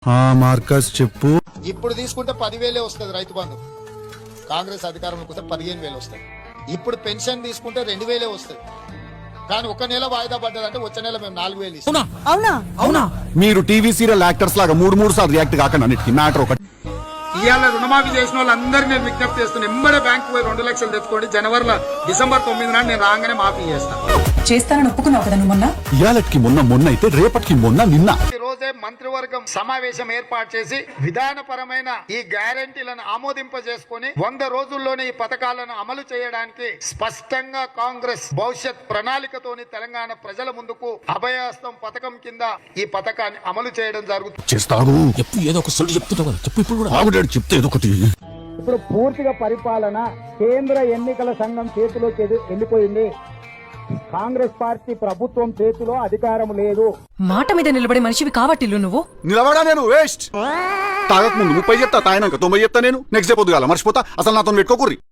Marcus చెప్పు. ఇప్పుడు తీసుకుంటే 10,000 వస్తుంది రైతు బంధు. కాంగ్రెస్ అధికారంలోకి వస్తే 15,000 వస్తుంది. ఇప్పుడు పెన్షన్ తీసుకుంటే 2,000 వస్తుంది. కానీ ఒక నెల వాయిదా పడ్డదంటే వచ్చే నెల మేము 4,000 ఇస్తాం. అవునా మీరు టీవీ సీరియల్ యాక్టర్స్ లాగా మూడు సార్లు రియాక్ట్ కాకండి. అన్నిటికీ మ్యాటర్ ఒకటి. ఇవాళ రుణమాఫీ చేసిన వాళ్ళందరికీ నేను విజ్ఞప్తి చేస్తున్నాను. ఎంబడే బ్యాంకు పోయి 2 లక్షలు తెచ్చుకోండి. డిసెంబర్ 9 నాడు నేను రాగానే మాఫీ చేస్తానని ఒప్పుకున్నావు కదా నువ్వు మొన్న. ఇయాలటికి మొన్న అయితే రేపటికి నిన్న. ఈ రోజే మంత్రివర్గం సమావేశం ఏర్పాటు చేసి విధానపరమైన ఈ గ్యారంటీలను ఆమోదింపజేసుకొని 100 రోజుల్లోనే ఈ పథకాలను అమలు చేయడానికి స్పష్టంగా కాంగ్రెస్ భవిష్యత్ ప్రణాళికతోని తెలంగాణ ప్రజల ముందుకు అభయహస్తం పథకం కింద ఈ పథకాన్ని అమలు చేయడం జరుగుతుంది. చేస్తాడు ఏదో ఒక సొల్లు చెప్తుంటావు కదా, చెప్పు ఇప్పుడు కూడా. ఆవిడ చెప్తే ఏదో ఒకటి. ఇప్పుడు పూర్తిగా పరిపాలన కేంద్ర ఎన్నికల సంఘం చేతిలోకి వెళ్ళిపోయింది. కాంగ్రెస్ పార్టీ ప్రభుత్వం చేతిలో అధికారం లేదు. మాట మీద నిలబడే మనిషివి కావట్టిల్లు నువ్వు. నిలబడా నేను వేస్ట్. తాగక ముందు 30 చెప్తా, తాగినాక 90 చెప్తా. నేను నెక్స్ట్ డే పొద్దుగాల మర్చిపోతా. అసలు నాతో పెట్టుకోకూర్రి.